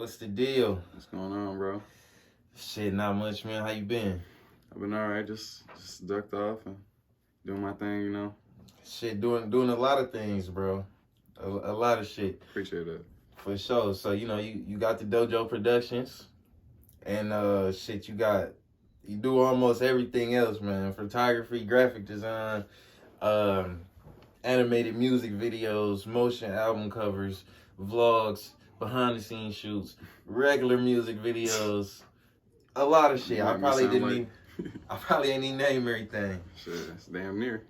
What's the deal? What's going on, bro? Shit, not much, man. How you been? I've been all right, just ducked off and doing my thing, you know. Shit, doing a lot of things, bro. A lot of shit. Appreciate that. For sure. So, you got the Dojo Productions. And shit, you do almost everything else, man. Photography, graphic design, animated music videos, motion album covers, vlogs, behind the scenes shoots, regular music videos, a lot of shit. I probably ain't even name everything. Shit, it's damn near.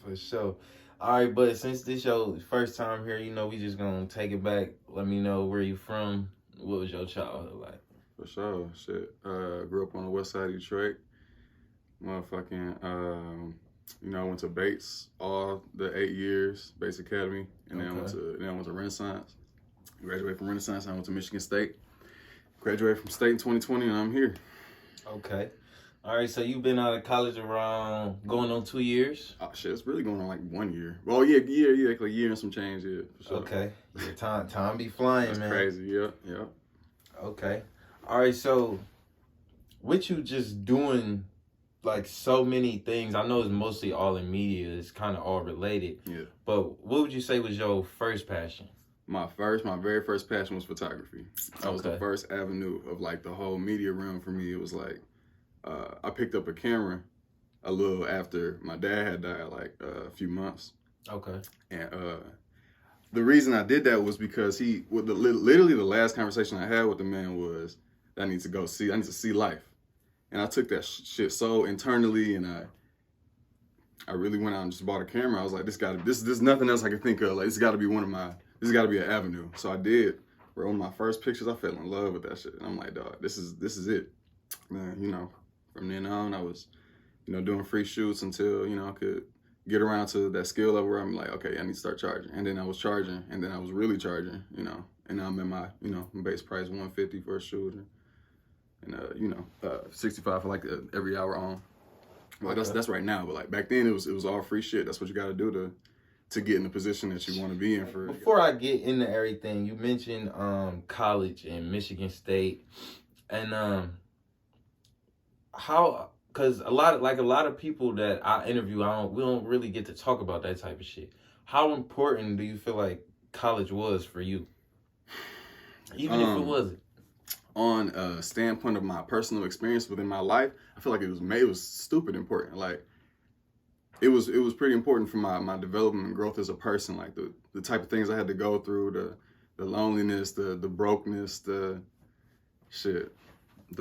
For sure. All right, but since this your first time here, we just gonna take it back. Let me know where you from. What was your childhood like? For sure. Shit. Grew up on the west side of Detroit. Motherfucking, I went to Bates all the 8 years, Bates Academy, and then I went to Renaissance. Graduated from Renaissance. I went to Michigan State. Graduated from State in 2020, and I'm here. Okay. All right, so you've been out of college around going on 2 years? Oh, shit, it's really going on like 1 year. Well, yeah, like a year and some change, yeah, for sure. Okay. Time be flying, That's man. crazy, yeah. Okay. All right, so with you just doing like so many things, I know it's mostly all in media, it's kind of all related. Yeah. But what would you say was your first passion? My very first passion was photography. That was the first avenue of like the whole media realm for me. It was like, I picked up a camera a little after my dad had died, like a few months. Okay. And the reason I did that was because literally the last conversation I had with the man was, I need to see life. And I took that shit so internally, and I really went out and just bought a camera. I was like, there's nothing else I can think of. Like, this got to be an avenue. So I did. Bro, one of my first pictures, I fell in love with that shit. And I'm like, dog, this is it. Man, from then on, I was, doing free shoots until, I could get around to that skill level where I'm like, okay, I need to start charging. And then I was charging, and then I was really charging, and now I'm at my, base price $150 for a shoot, and 65 for like every hour on. Well, okay. That's right now, but like back then it was all free shit. That's what you got to do to get in the position that you want to be in. Before I get into everything, you mentioned college in Michigan State, and because a lot of people that I interview, we don't really get to talk about that type of shit. How important do you feel like college was for you? Even if it wasn't. On a standpoint of my personal experience within my life, I feel like it was stupid important. Like it was pretty important for my development and growth as a person. Like the type of things I had to go through, the loneliness, the brokenness, the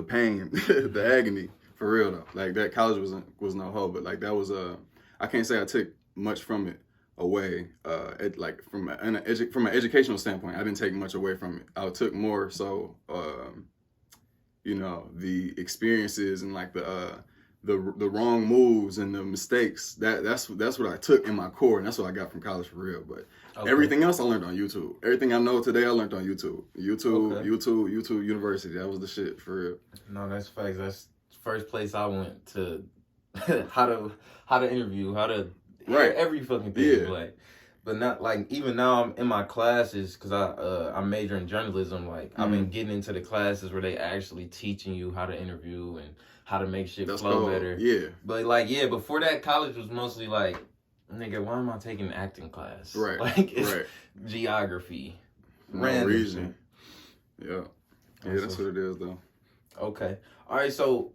pain, the agony. For real though, like that college was no hope, but like that was I can't say I took much from it away. From an educational standpoint, I didn't take much away from it. I took more so, the experiences and like the wrong moves and the mistakes. That's what I took in my core, and that's what I got from college for real. But everything else I learned on YouTube. Everything I know today I learned on YouTube. YouTube University. That was the shit for real. No, that's facts. That's first place I went to how to interview, how to hear every fucking thing. Yeah. Like, but not like even now I'm in my classes because I major in journalism. Like I've been getting into the classes where they actually teaching you how to interview and how to make shit flow better. Yeah. But before that, college was mostly like, nigga, why am I taking an acting class? Right. Like it's geography. No reason. Yeah. Yeah, that's what it is though. Okay. All right. So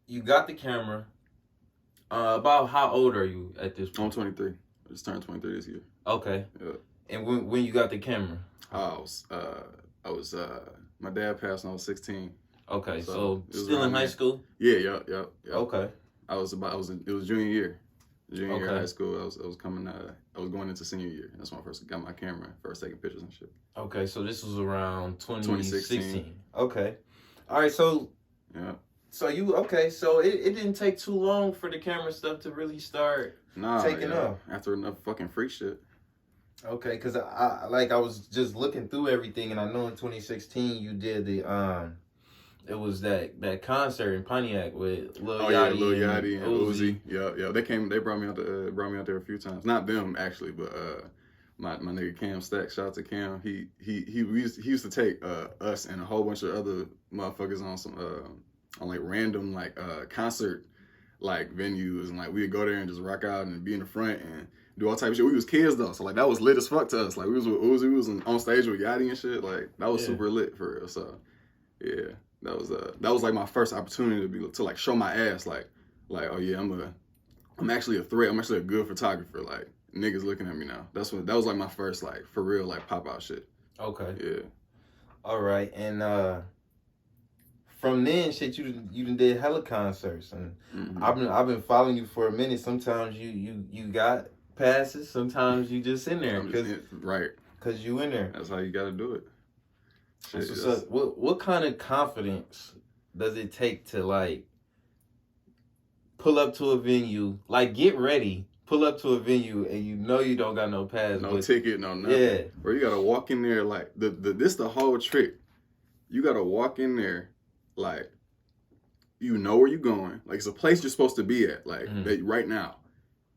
you got the camera. About how old are you at this point? I'm 23. I just turned 23 this year. Okay. Yeah. And when you got the camera? I was my dad passed when I was 16. Okay, so still in high school? Yeah. Okay. It was junior year. Junior year of high school. I was going into senior year. That's when I first got my camera, first taking pictures and shit. Okay, so this was around 2016. 2016. Okay. All right, so yeah. So so it didn't take too long for the camera stuff to really start taking off. After enough fucking freak shit. Okay, because I was just looking through everything, and I know in 2016 you did the it was that concert in Pontiac with Lil Yachty and Uzi. Yeah. They brought me out there a few times. Not them actually, but my nigga Cam Stack, shout out to Cam. He used to take us and a whole bunch of other motherfuckers on some on like random like concert like venues, and like we'd go there and just rock out and be in the front and do all type of shit. We was kids though, so like that was lit as fuck to us. Like we was with Uzi, we was on stage with Yachty and shit. Like that was super lit for real. So yeah, that was like my first opportunity to like show my ass. Like oh yeah, I'm actually a threat. I'm actually a good photographer. Like niggas looking at me now. That was like my first like for real like pop out shit. Okay. Yeah. All right, and from then, shit, you done did hella concerts, and I've been following you for a minute. Sometimes you got passes, sometimes you just in there, cause you in there. That's how you gotta do it. Shit, so what kind of confidence does it take to like pull up to a venue, like get ready, pull up to a venue, and you know you don't got no pass, no ticket, no nothing. Yeah, bro, you gotta walk in there like this the whole trick. You gotta walk in there. Like, you know where you're going. Like, it's a place you're supposed to be at. Like, right now.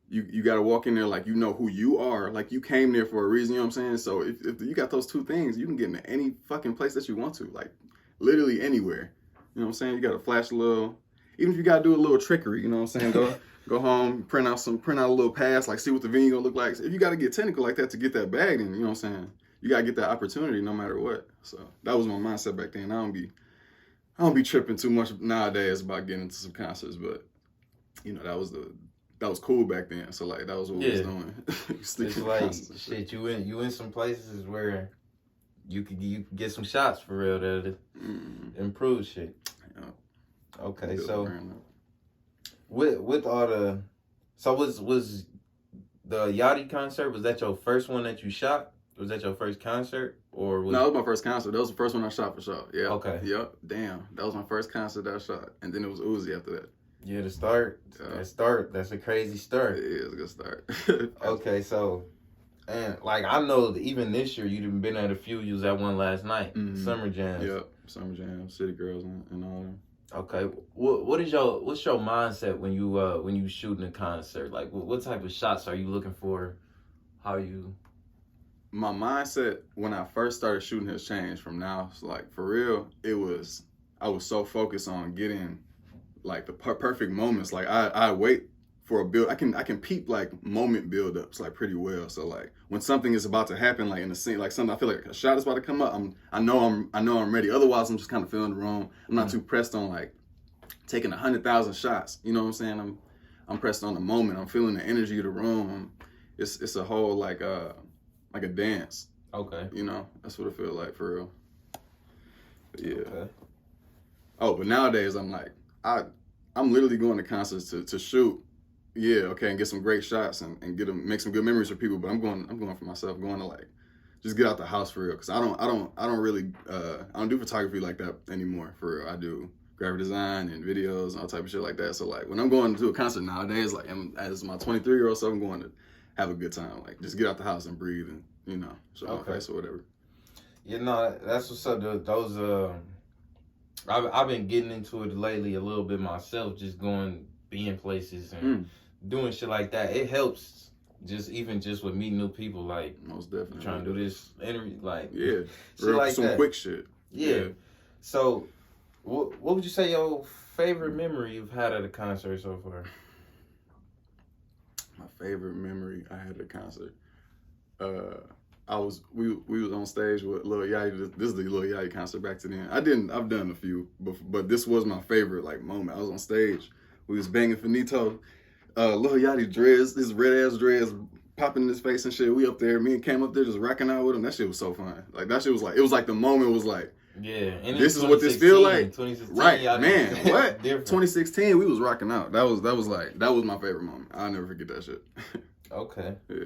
You got to walk in there like you know who you are. Like, you came there for a reason, you know what I'm saying? So, if you got those two things, you can get into any fucking place that you want to. Like, literally anywhere. You know what I'm saying? You got to flash a little. Even if you got to do a little trickery, you know what I'm saying? Go home, print out a little pass, like, see what the venue going to look like. If you got to get technical like that to get that bag, then, you know what I'm saying? You got to get that opportunity no matter what. So, that was my mindset back then. I don't be tripping too much nowadays about getting into some concerts, but you know that was cool back then. So like that was what we was doing. It's like shit. You in some places where you could get some shots for real that improve shit. Yeah. Okay, so with all the was the Yachty concert, was that your first one that you shot? Was that your first concert? Or No, that was my first concert. That was the first one I shot for sure. Yeah. Okay. Yep. Damn. That was my first concert that I shot. And then it was Uzi after that. Yeah, the start. That's a crazy start. It is a good start. Okay, so, and like I know that even this year you've been at a few. You was at one last night. Summer Jams. Yep. Summer Jams, City Girls, and all them. Okay. What's your mindset when you shooting a concert? Like what type of shots are you looking for? How you? My mindset when I first started shooting has changed from now. So like for real, I was so focused on getting like the perfect moments. Like I wait for a build. I can peep like moment build-ups like pretty well. So like when something is about to happen, like in the scene, like something I feel like a shot is about to come up, I know I'm ready. Otherwise, I'm just kind of feeling the room. I'm not too pressed on like taking 100,000 shots. You know what I'm saying? I'm pressed on the moment. I'm feeling the energy of the room. It's a whole like a dance. Okay. You know, that's what it feels like for real. But yeah. Okay. Oh, but nowadays I'm like, I'm literally going to concerts to shoot. Yeah, okay, and get some great shots and make some good memories for people. But I'm going for myself, going to like just get out the house for real. Cause I don't really I don't do photography like that anymore for real. I do graphic design and videos and all type of shit like that. So like when I'm going to a concert nowadays, like as my 23-year-old self, I'm going to have a good time. Like just get out the house and breathe and, you know, show my face or whatever. You know, that's what's up. Those I've been getting into it lately a little bit myself, just being places and doing shit like that. It helps just with meeting new people, like most definitely trying to do this interview, like shit real, like some that. Quick shit. Yeah. So what would you say your favorite memory you've had at a concert so far? My favorite memory I had at a concert. We was on stage with Lil Yachty. This is the Lil Yachty concert back to then. I've done a few, but this was my favorite like moment. I was on stage. We was banging Finito. Lil Yachty dreads, his red ass dreads popping in his face and shit. We up there, me and Cam up there just rocking out with him. That shit was so fun. Like that shit was like, it was like the moment was like, yeah, and this is what this feel like. Right, man. What? Different. 2016, we was rocking out. That was my favorite moment. I'll never forget that shit. Okay. Yeah.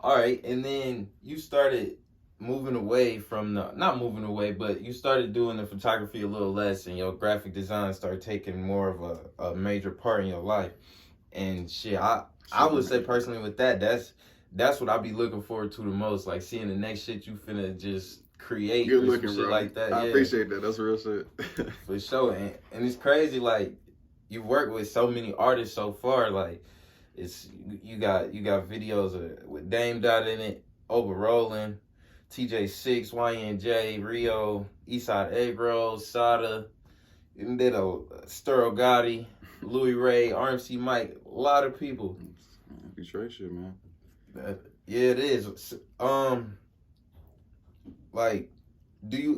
All right, and then you started moving away from not moving away, but you started doing the photography a little less, and your graphic design started taking more of a major part in your life. And shit, I would say personally with that's what I be looking forward to the most, like seeing the next shit you finna just create. Good looking, shit bro. Like that. I appreciate that. That's real shit. For sure, and it's crazy. Like you worked with so many artists so far. Like you got videos with Dame Dot in it, Overrolling, TJ6, YNJ, Rio, Eastside Egg Rolls, Sada, and did a Sterl Gotti, Louis Ray, RMC Mike, a lot of people. Detroit shit, man. Yeah, it is. Like,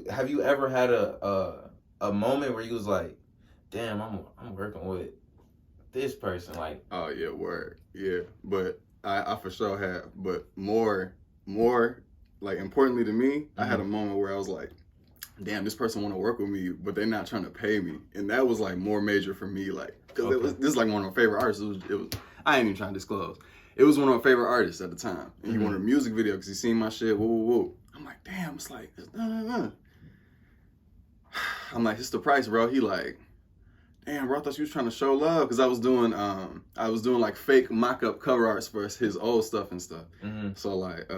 have you ever had a moment where you was like, damn, I'm working with this person, like. Oh yeah, word. Yeah, but I for sure have. But more like importantly to me, I had a moment where I was like, damn, this person want to work with me, but they're not trying to pay me, and that was like more major for me, like, because this is like one of my favorite artists. It was I ain't even trying to disclose. It was one of my favorite artists at the time, and he wanted a music video because he seen my shit. Whoa, whoa, whoa. I'm like, damn, it's like, I'm like, it's the price, bro. He like, damn, bro, I thought you was trying to show love, because I was doing like fake mock-up cover arts for his old stuff and stuff. So like,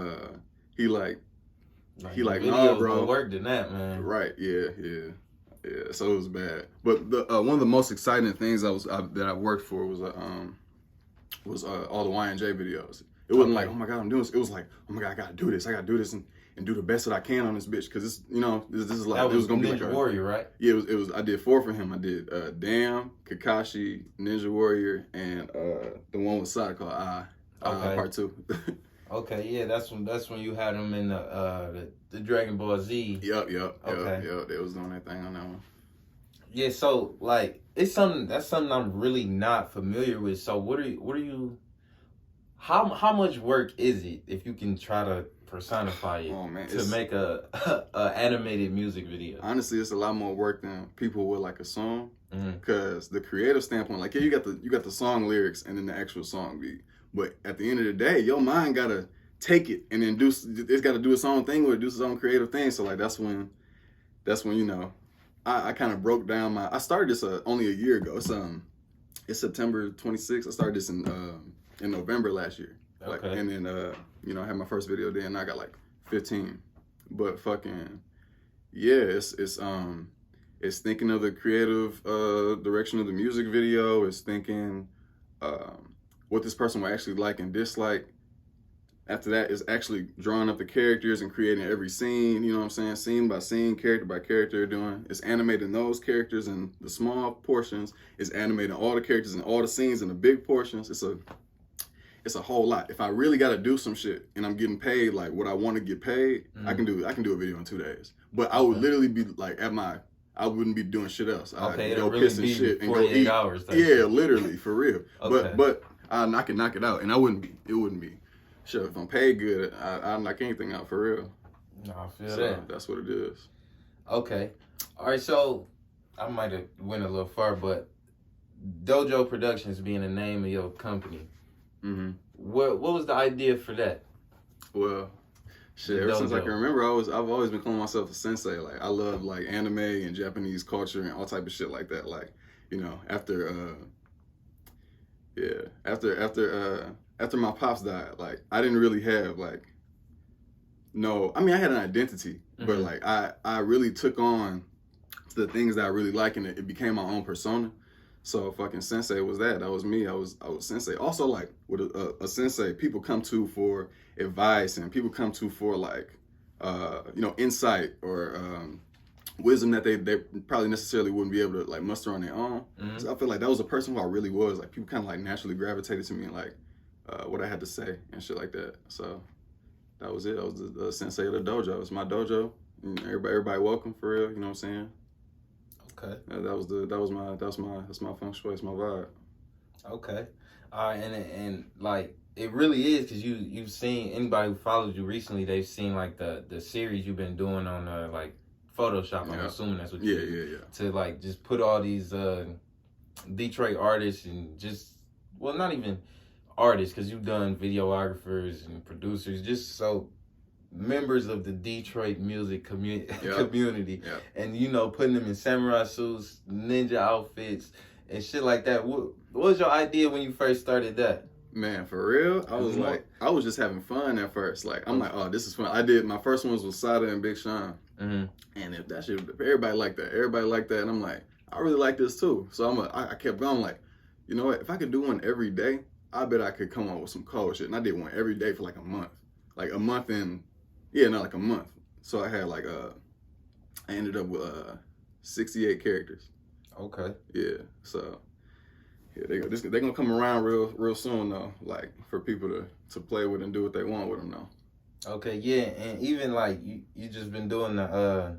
he like, nah, bro. More work than that, man. Right? Yeah. So it was bad. But the one of the most exciting things that I worked for was all the YNJ videos. It wasn't like, oh my god, I'm doing this. It was like, oh my god, I gotta do this and do the best that I can on this bitch, because this is like, it was gonna be like Ninja Warrior, right? Yeah, it was. I did 4 for him. I did Damn, Kakashi, Ninja Warrior, and the one with Sada called Part 2. Okay, yeah, that's when you had him in the Dragon Ball Z. Yep. They was doing that thing on that one. Yeah, so like that's something I'm really not familiar with. So what are you? How much work is it, if you can try to personify it, to make a animated music video? Honestly, it's a lot more work than people would like assume. Because the creative standpoint, like, yeah, you got the song lyrics and then the actual song beat. But at the end of the day, your mind gotta take it and then it's gotta do its own thing with it, do its own creative thing. So like that's when I kind of broke down I started this only a year ago. It's September 26th. I started this in November last year. Like, and then I had my first video then, and I got like 15. But fucking yeah, it's thinking of the creative direction of the music video. It's thinking what this person will actually like and dislike. After that is actually drawing up the characters and creating every scene, you know what I'm saying? Scene by scene, character by character doing. It's animating those characters in the small portions. It's animating all the characters in all the scenes in the big portions. It's a whole lot. If I really got to do some shit and I'm getting paid like what I want to get paid, I can do a video in 2 days. But I would literally be like I wouldn't be doing shit else. I'd go really piss and shit and go 48 eat. hours. Yeah, literally, for real. But I could knock it out, and it wouldn't be. Sure, if I'm paid good, I knock anything out for real. No, I feel that. That's what it is. Okay. All right, so I might have went a little far, but Dojo Productions being the name of your company, what was the idea for that? Well, shit, ever since I can remember, I've always been calling myself a sensei. Like, I love like anime and Japanese culture and all type of shit like that. Like, after my pops died, like, I didn't really have like I had an identity, but like I really took on the things that I really like, and it became my own persona. So fucking sensei was that. That was me. I was sensei. Also, like, with a sensei, people come to for advice, and people come to for like insight or wisdom that they probably necessarily wouldn't be able to like muster on their own. So I feel like that was a person who I really was. Like, people kind of like naturally gravitated to me and like what I had to say and shit like that. So that was it. I was the sensei of the dojo. It's my dojo. And everybody welcome, for real. You know what I'm saying? Okay. That's my feng shui. It's my vibe. Okay. All right, and like, it really is, because you've seen, anybody who followed you recently, they've seen like the series you've been doing on like Photoshop. I'm assuming that's what you do. To like just put all these Detroit artists and just, well, not even artists, because you've done videographers and producers, just so members of the Detroit music community, and putting them in samurai suits, ninja outfits, and shit like that. What was your idea when you first started that? Man, for real, I was just having fun at first. Like, I'm like, oh, this is fun. I did my first ones with Sada and Big Sean, and if that shit, everybody liked that, and I'm like, I really like this too. So I kept going. Like, you know what? If I could do one every day, I bet I could come up with some cold shit. And I did one every day for like a month. like a month in, yeah, not like a month. So I had like I ended up with 68 characters. Okay. Yeah. So yeah, they're gonna come around real soon though. Like for people to play with and do what they want with them now. Okay. Yeah, and even like you just been doing the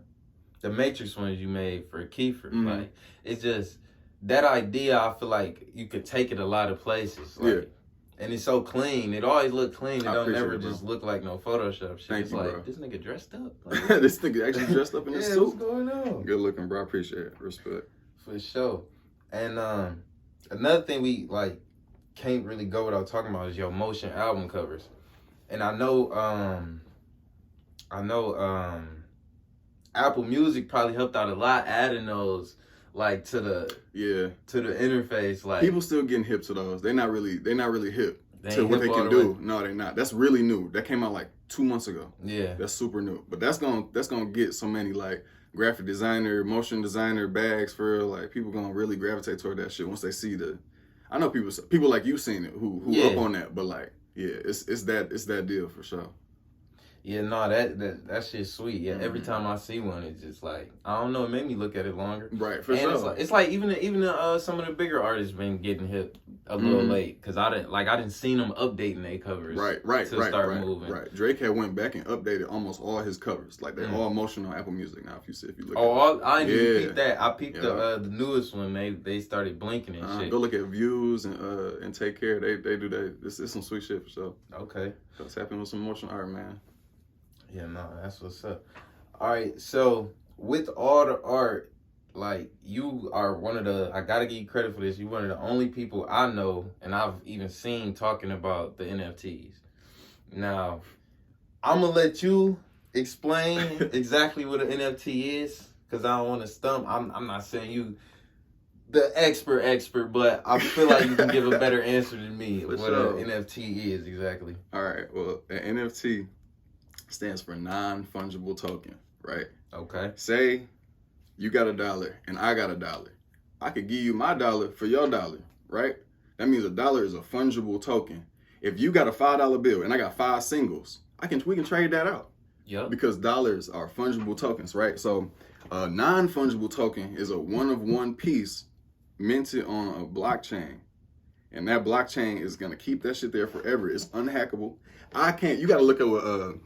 Matrix ones you made for Kiefer. Mm-hmm. Like it's just that idea. I feel like you could take it a lot of places. Like, yeah. And it's so clean. It always look clean. It don't never it, just look like no Photoshop shit. It's like, bro. this nigga dressed up. Like, this nigga actually dressed up in his suit. What's going on? Good looking, bro. I appreciate it. Respect. For sure. And another thing we like can't really go without talking about is your motion album covers. And I know Apple Music probably helped out a lot adding those like to the interface. Like people still getting hip to those. They're not really hip to what they can do. No, they're not. That's really new. That came out like 2 months ago. Yeah. That's super new. But that's gonna get so many like graphic designer, motion designer bags for real. Like people gonna really gravitate toward that shit once they see I know people like you seen it who up on that, but like it's that deal for sure. Yeah, no, that shit's sweet. Yeah, every time I see one, it's just like, I don't know, it made me look at it longer. Right, for sure. It's like even some of the bigger artists been getting hit a little late because I didn't seen them updating their covers. Right. Start moving. Right. Drake had went back and updated almost all his covers. Like they're all motion on Apple Music now. If you look. I didn't even peep that. I peeped the newest one. They started blinking and shit. Go look at Views and Take Care. They do that. It's some sweet shit for sure. Okay. What's happening with some motion art, man? Yeah, no, that's what's up. All right, so with all the art, like you are one of the, I gotta give you credit for this, you're one of the only people I know and I've even seen talking about the NFTs. Now, I'm gonna let you explain exactly what an NFT is, because I don't want to stump. I'm not saying you the expert, but I feel like you can give a better answer than me what an NFT is exactly. All right, well, an NFT stands for non-fungible token, right? Okay. Say you got $1 and I got $1. I could give you my $1 for your $1, right? That means $1 is a fungible token. If you got a $5 bill and I got 5 singles, we can trade that out. Yep. Because dollars are fungible tokens, right? So a non-fungible token is a one-of-one piece minted on a blockchain. And that blockchain is gonna keep that shit there forever. It's unhackable. You gotta look at what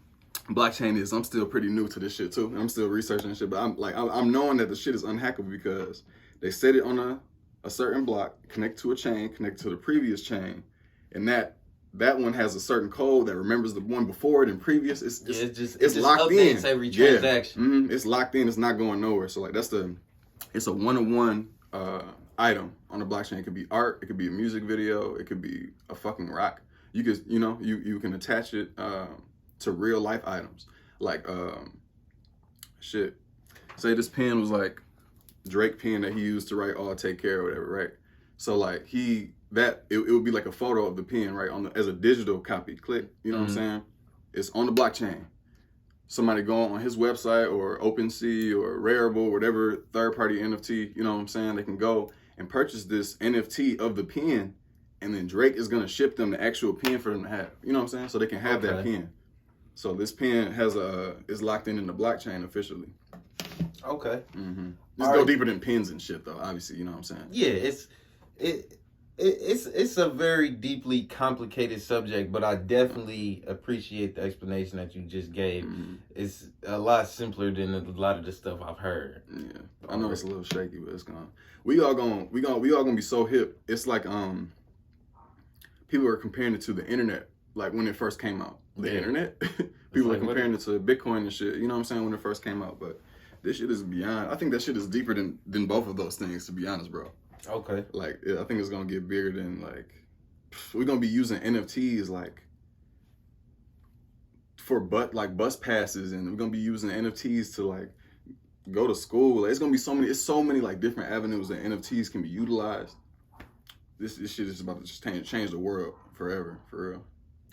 blockchain is. I'm still pretty new to this shit too. I'm still researching shit, but I'm knowing that the shit is unhackable because they set it on a certain block, connect to a chain, connect to the previous chain, and that one has a certain code that remembers the one before it and previous. It's locked in. Every transaction. It's locked in. It's not going nowhere. So like it's a one-on-one item on the blockchain. It could be art. It could be a music video. It could be a fucking rock. You can attach it to real life items. Like shit. Say this pen was like Drake pen that he used to write "All Take Care" or whatever, right? So like it would be like a photo of the pen, right, as a digital copy. Click, you know what I'm saying? It's on the blockchain. Somebody go on his website or OpenSea or Rarible, whatever third-party NFT, you know what I'm saying? They can go and purchase this NFT of the pen, and then Drake is gonna ship them the actual pen for them to have. You know what I'm saying? So they can have that pen. So this pen is locked in the blockchain officially. Okay. Mm-hmm. Just go deeper than pins and shit, though. Obviously, you know what I'm saying? Yeah, it's a very deeply complicated subject, but I definitely appreciate the explanation that you just gave. Mm-hmm. It's a lot simpler than a lot of the stuff I've heard. Yeah, I know it's a little shaky, but it's gonna. We all gonna be so hip. It's like people are comparing it to the internet, like when it first came out. The internet, people are comparing it to Bitcoin and shit. You know what I'm saying? When it first came out, but this shit is beyond. I think that shit is deeper than both of those things. To be honest, bro. Okay. Like, I think it's gonna get bigger than like, we're gonna be using NFTs like for bus passes, and we're gonna be using NFTs to like go to school. Like, it's so many like different avenues that NFTs can be utilized. This shit is about to just change the world forever, for real.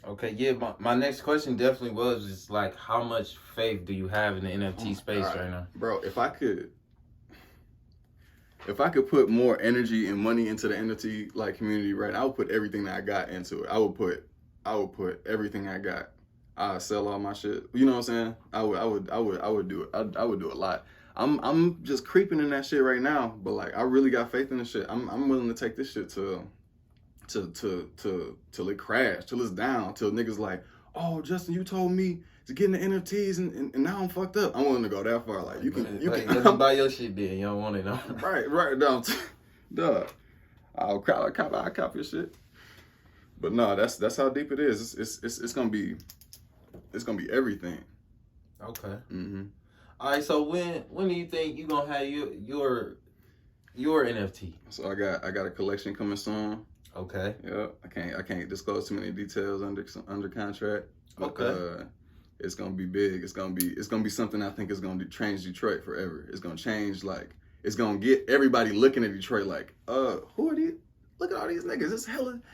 Okay, yeah, my next question definitely was just like, how much faith do you have in the NFT space right now? Bro, if I could put more energy and money into the NFT like community, right, I would put everything that I got into it. I would put everything I got. I sell all my shit. You know what I'm saying? I would do it. I would do a lot. I'm just creeping in that shit right now, but like I really got faith in this shit. I'm willing to take this shit till it crash, till it's down, till niggas like, oh Justin, you told me to get in the NFTs and now I'm fucked up. I'm willing to go that far. Like you can let me buy your shit then. You don't want it, no. Right, no. Duh. I'll cop your shit. But no, that's how deep it is. It's gonna be everything. Okay. All right. So when do you think you gonna have your NFT? So I got a collection coming soon. Okay. Yeah. I can't disclose too many details under contract. But, okay. It's gonna be big. It's gonna be something I think is gonna change Detroit forever. It's gonna change, like, it's gonna get everybody looking at Detroit like, who are these? Look at all these niggas.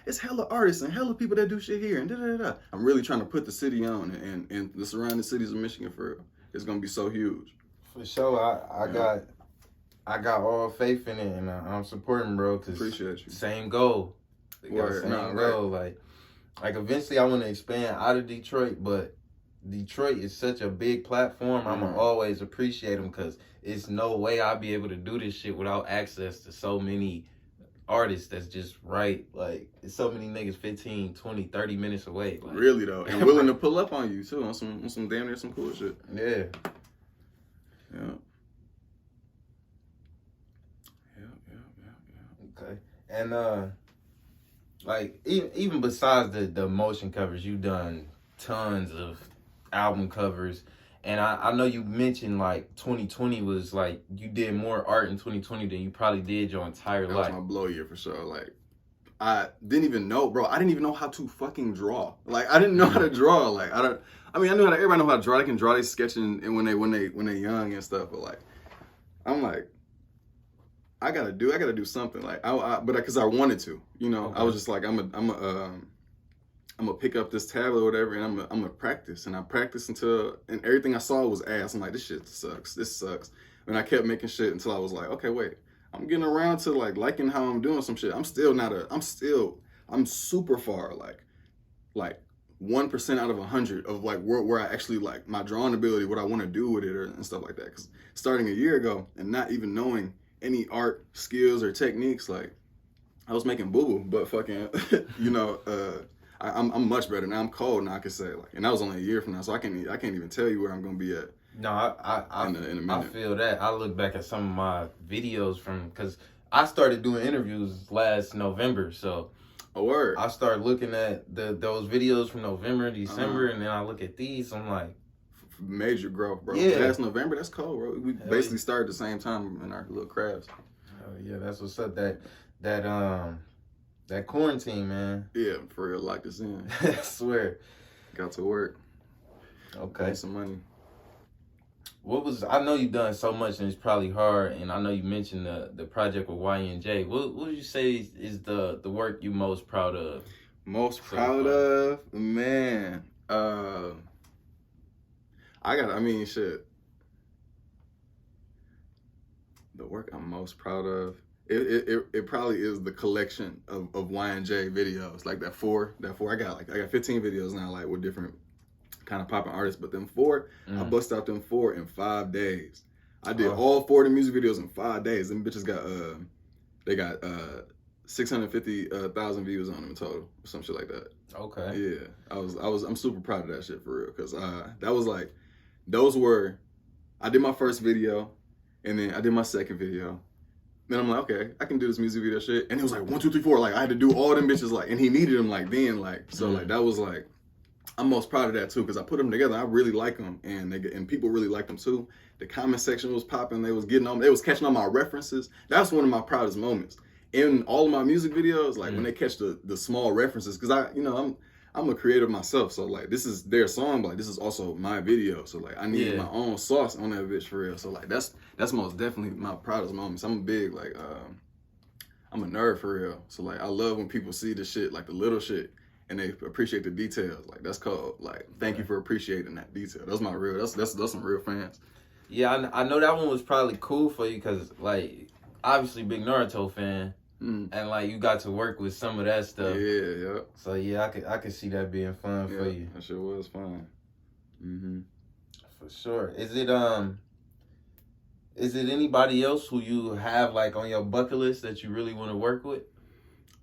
It's hella artists and hella people that do shit here and da. I'm really trying to put the city on and the surrounding cities of Michigan for real. It's gonna be so huge. For sure, I got all faith in it and I'm supporting, bro. Cause appreciate you. Same goal. Goal. Like eventually I want to expand out of Detroit, but Detroit is such a big platform. I'm gonna always appreciate them because it's no way I'll be able to do this shit without access to so many artists that's just like it's so many niggas 15, 20, 30 minutes away. Like, really though, and willing to pull up on you too on some damn near some cool shit. Yeah. Okay. And like even besides the motion covers, you've done tons of album covers. And I know you mentioned like 2020 was like you did more art in 2020 than you probably did your entire life. That was my blow year for sure. Like I didn't even know, bro. I didn't even know how to fucking draw. Like I didn't know how to draw. Like I knew how to. Everybody know how to draw. They can draw. They sketching and when they young and stuff. But like I'm like I gotta do something. Like but because I wanted to, you know. Okay. I was just like I'm gonna pick up this tablet or whatever, and I'm gonna practice. And I practiced and everything I saw was ass. I'm like, this shit sucks. This sucks. And I kept making shit until I was like, okay, wait. I'm getting around to like liking how I'm doing some shit. I'm super far, like 1% out of 100 of like where I actually like my drawing ability, what I want to do with it and stuff like that. Because starting a year ago and not even knowing any art skills or techniques, like I was making boo-boo, but fucking, you know, I'm much better now. I'm cold now, I can say, like, and that was only a year from now, so I can't even tell you where I'm gonna be at. No, in a minute. I feel that. I look back at some of my videos because I started doing interviews last November, so a word. I started looking at those videos from November, December, and then I look at these. I'm like, major growth, bro. Yeah. Last November, that's cold, bro. We basically started the same time in our little crafts. Oh yeah, that's what's up. That quarantine, man. Yeah, for real, locked us in. I swear. Got to work. Okay. Made some money. I know you've done so much and it's probably hard, and I know you mentioned the project with YNJ. What would you say is the work you most proud of? Most proud of? Man. Shit. The work I'm most proud of, it probably is the collection of YNJ videos, like that four. I got 15 videos now, like with different kind of popping artists, but them four, I bust out them 4 in 5 days. I did all 4 of the music videos in 5 days. Them bitches got 650,000 views on them in total, or some shit like that. Okay. Yeah, I'm super proud of that shit for real, because that was like, I did my first video, and then I did my second video. Then I'm like, okay, I can do this music video shit. And it was like 1, 2, 3, 4. Like I had to do all them bitches, like, and he needed them like then, like, so like that was like, I'm most proud of that too, because I put them together. I really like them, and people really like them too. The comment section was popping. They was catching on my references. That's one of my proudest moments in all of my music videos. Like when they catch the small references, because I'm a creator myself, so like this is their song, but like this is also my video. So like I need my own sauce on that bitch for real. So like that's most definitely my proudest moments. I'm a big like I'm a nerd for real. So like I love when people see the shit, like the little shit, and they appreciate the details. Like that's called like thank you for appreciating that detail. That's my real. That's some real fans. Yeah, I know that one was probably cool for you because like obviously big Naruto fan. and like you got to work with some of that stuff. Yeah. So yeah, I could see that being fun for you. That sure was fun. For sure. Is it anybody else who you have like on your bucket list that you really want to work with?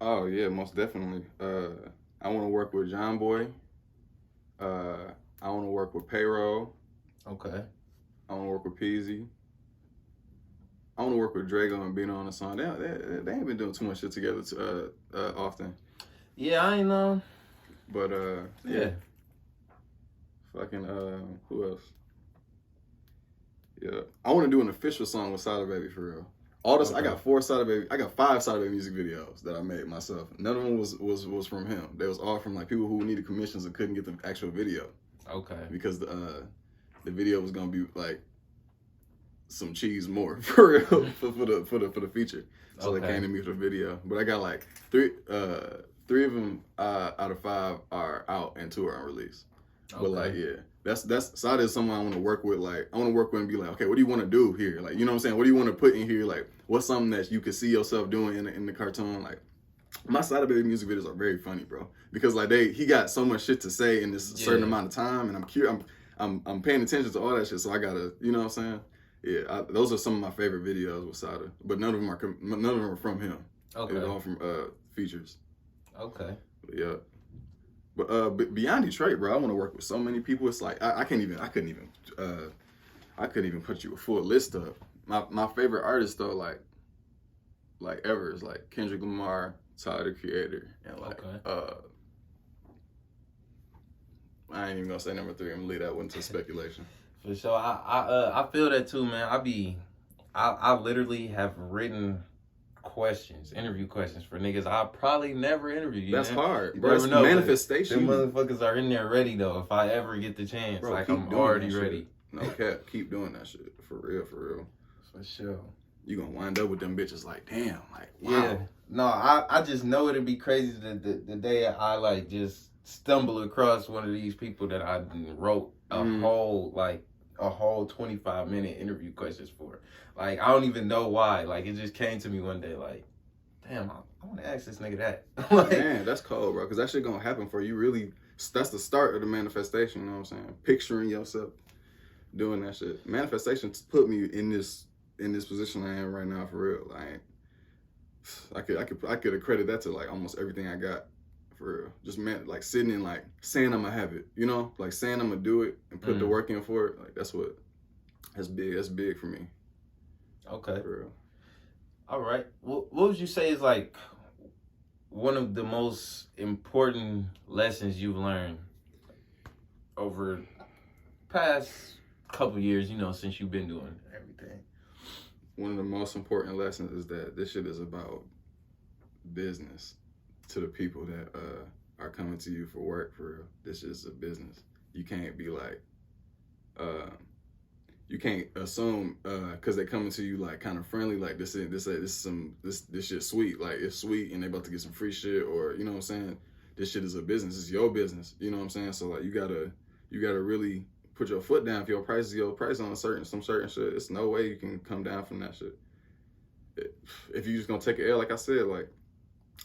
Oh yeah, most definitely. I want to work with John Boy. I want to work with Payroll. Okay. I want to work with Peasy. I want to work with Drago and Bino on the song. They ain't been doing too much shit together often. Yeah, I know. But yeah. Fucking who else? Yeah, I want to do an official song with Sada Baby for real. All this, okay. I got 5 Sada Baby music videos that I made myself. None of them was from him. They was all from like people who needed commissions and couldn't get the actual video. Okay. Because the video was gonna be like some cheese more for real for the feature. So they came to me for the video. But I got like three of them out of 5 are out and 2 are unreleased. Okay. But like that's Sada is someone I want to work with. Like I want to work with and be like, okay, what do you want to do here? Like, you know what I'm saying? What do you want to put in here? Like, what's something that you could see yourself doing in the cartoon? Like, my Sada Baby music videos are very funny, bro, because like he got so much shit to say in this certain amount of time, and I'm paying attention to all that shit. So I gotta, you know what I'm saying? Yeah, those are some of my favorite videos with Sada, but none of them are from him. Okay, they're all from features. Okay. But, yeah. But beyond Detroit, bro, I want to work with so many people. It's like I couldn't even put you a full list up. My favorite artists though, like ever, is like Kendrick Lamar, Tyler the Creator, and like I ain't even gonna say number 3. I'm gonna leave that one to speculation. For sure, I feel that too, man. I literally have written interview questions for niggas I probably never interview. You That's man. hard, bro. It's manifestation. Them motherfuckers are in there ready though. If I ever get the chance, bro, like I'm already ready. No cap, keep doing that shit for real. For sure. You gonna wind up with them bitches like, damn, like wow. Yeah. No, I just know it'd be crazy the day I like just stumble across one of these people that I wrote a whole 25-minute interview questions for. Like, I don't even know why. Like, it just came to me one day, like, damn, I want to ask this nigga that. Like, man, that's cold, bro, because that shit gonna happen for you. Really, that's the start of the manifestation, you know what I'm saying? Picturing yourself doing that shit. Manifestation put me in this position I am right now, for real. I could accredit that to, like, almost everything I got, for real. Just, man, like, sitting and, like, saying I'm gonna have it, you know? Like, saying I'm gonna do it and put the work in for it. Like, that's big for me. Okay. For real. All right. What would you say is like one of the most important lessons you've learned over past couple years, you know, since you've been doing everything? One of the most important lessons is that this shit is about business to the people that are coming to you for work, for real. This is a business. You can't be like, you can't assume because they coming to you like kind of friendly, like this shit sweet, like it's sweet and they about to get some free shit, or you know what I'm saying, this shit is a business, it's your business, you know what I'm saying? So like you gotta really put your foot down. If your price is your price on some certain shit, it's no way you can come down from that shit. If you just gonna take an L, like I said, like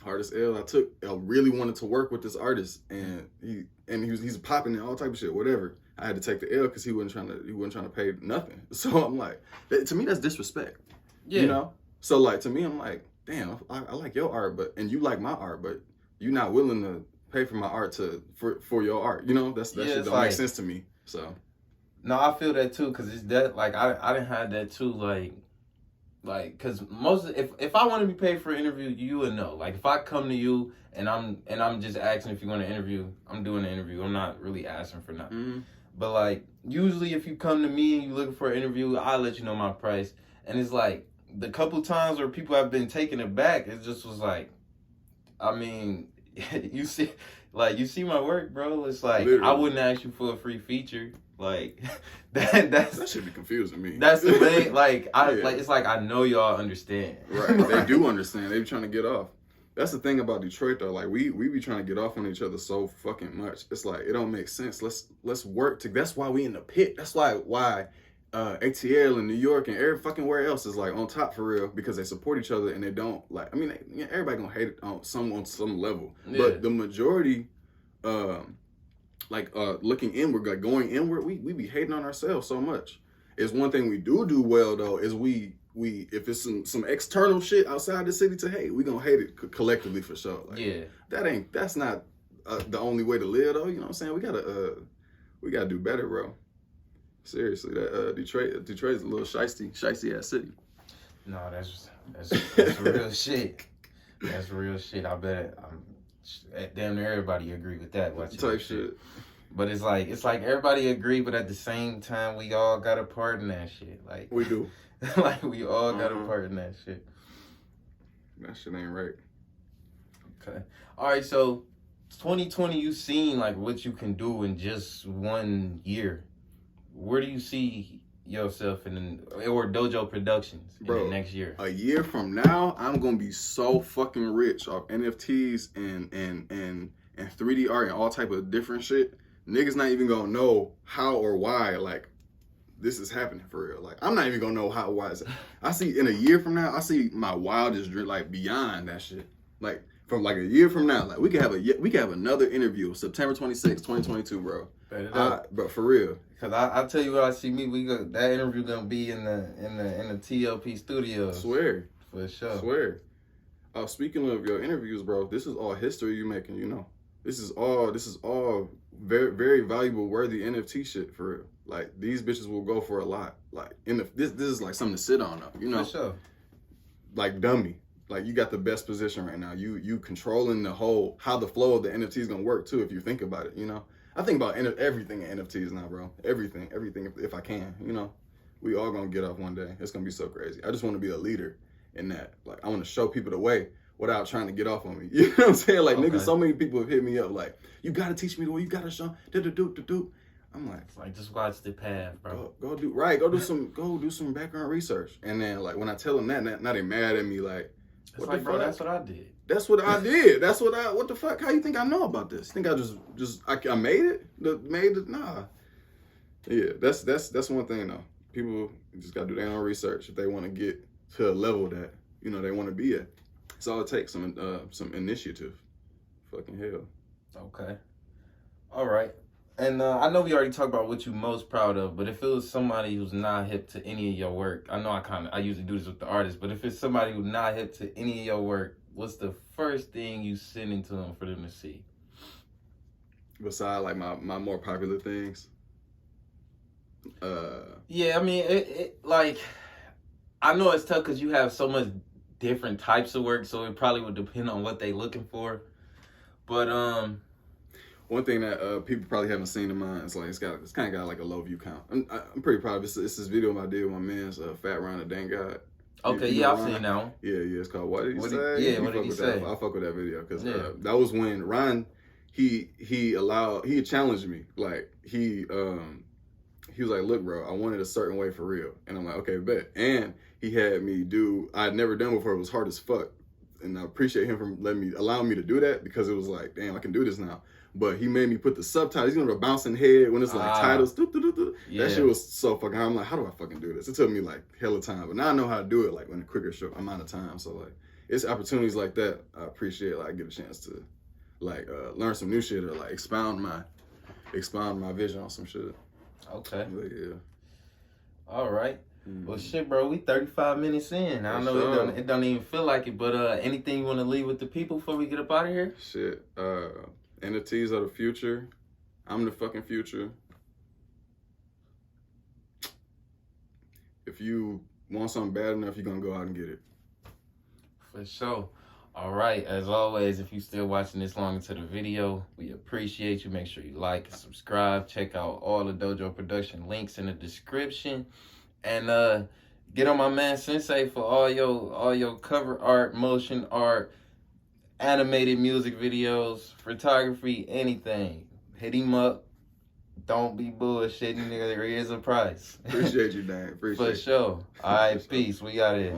hardest L I took, I really wanted to work with this artist, and he's popping in all type of shit, whatever. I had to take the L because he wasn't trying to pay nothing. So I'm like, to me that's disrespect. Yeah. You know? So like to me I'm like, damn, I like your art, and you like my art, but you're not willing to pay for my art for your art. You know? That shit don't make sense to me. So no, I feel that too, because it's that, like I didn't have that too, like because if I want to be paid for an interview, you would know. Like if I come to you and I'm just asking if you're going to interview, I'm doing an interview. I'm not really asking for nothing. Mm-hmm. But like usually if you come to me and you're looking for an interview, I'll let you know my price. And it's like the couple times where people have been taken aback, it just was like, I mean, you see my work, bro. It's like literally. I wouldn't ask you for a free feature. Like that should be confusing me. That's the thing. Like it's like I know y'all understand. Right. They do understand. They be trying to get off. That's the thing about Detroit though. Like we be trying to get off on each other so fucking much. It's like it don't make sense. Let's work to. That's why we in the pit. That's why ATL in New York and every fucking where else is like on top for real because they support each other and they don't like. I mean, everybody gonna hate it on some level, but the majority, looking inward, like going inward, we be hating on ourselves so much. It's one thing we do well though is we if it's some external shit outside the city to hate, we gonna hate it collectively for sure. Like, that's not the only way to live though. You know what I'm saying? We gotta do better, bro. Seriously, that Detroit's a little shiesty ass city. No, that's real shit. That's real shit. I bet damn near everybody agree with that. Type shit. But it's like everybody agree, but at the same time, we all got a part in that shit. Like we do. Like we all got a part in that shit. That shit ain't right. Okay. All right. So 2020, you seen like what you can do in just 1 year. Where do you see yourself or Dojo Productions in the next year? A year from now, I'm gonna be so fucking rich off NFTs and 3D art and all type of different shit. Niggas not even gonna know how or why like this is happening for real. Like I'm not even gonna know how or why. I see in a year from now, I see my wildest dream like beyond that shit. Like from like a year from now, like we could have another interview September 26, 2022, bro. But for real. Cause I tell you what I see that interview gonna be in the TLP studio. Swear. For sure. Swear. Speaking of your interviews, bro, this is all history you making, you know. This is all very, very valuable, worthy NFT shit for real. Like these bitches will go for a lot. Like this is like something to sit on though, you know. For sure. Like dummy. Like you got the best position right now. You controlling the whole how the flow of the NFT is gonna work too if you think about it, you know. I think about everything in NFTs now, bro. Everything if I can, you know. We all gonna get off one day. It's gonna be so crazy. I just want to be a leader in that. Like I want to show people the way without trying to get off on me. You know what I'm saying? Like niggas, so many people have hit me up like, you gotta teach me the way. You gotta show. I'm like, it's like just watch the path, bro. Go do some background research. And then like when I tell them that, now they mad at me like, what the fuck? Bro, that's what I did. That's what I did. What the fuck? How you think I know about this? Think I I made it? Nah. Yeah, that's one thing though. People just gotta do their own research if they want to get to a level that, you know, they want to be at. It's all it takes, some initiative. Fucking hell. Okay. All right. And I know we already talked about what you're most proud of, but if it was somebody who's not hip to any of your work, I know I usually do this with the artists, but if it's somebody who's not hip to any of your work, what's the first thing you sending to them for them to see? Besides like my more popular things? Yeah, I mean, it like, I know it's tough because you have so much different types of work, so it probably would depend on what they looking for. But one thing that people probably haven't seen in mine is like it's kind of got like a low view count. I'm pretty proud of it. It's this video I did with my man's Fat Ron the Dang God. Okay, yeah, I've seen that one. Yeah, it's called What Did He Say? Yeah, what did he say? I fuck with that video because that was when Ron he challenged me. Like he was like, look, bro, I wanted a certain way for real, and I'm like, okay, bet. And he had me do I had never done before. It was hard as fuck, and I appreciate him for allowing me to do that because it was like, damn, I can do this now. But he made me put the subtitles. He's gonna bouncing head when it's like titles. Yeah. That shit was so fucking hard. I'm like, how do I fucking do this? It took me like hella time, but now I know how to do it like in a quicker short amount of time. So like, it's opportunities like that I appreciate. Like, I get a chance to like learn some new shit or like expound my vision on some shit. Okay. But yeah. All right. Well, shit, bro, we 35 minutes in. I know it don't even feel like it, but anything you want to leave with the people before we get up out of here? Shit. NFTs are the future. I'm the fucking future. If you want something bad enough, you're gonna go out and get it. For sure. All right, as always, if you're still watching this long into the video, we appreciate you. Make sure you like and subscribe. Check out all the Dojo Production links in the description. And get on my man Sensei for all your cover art, motion art, animated music videos, photography, anything. Hit him up. Don't be bullshitting. There is a price. Appreciate you, Dan. Appreciate For sure. All right, peace. We got it.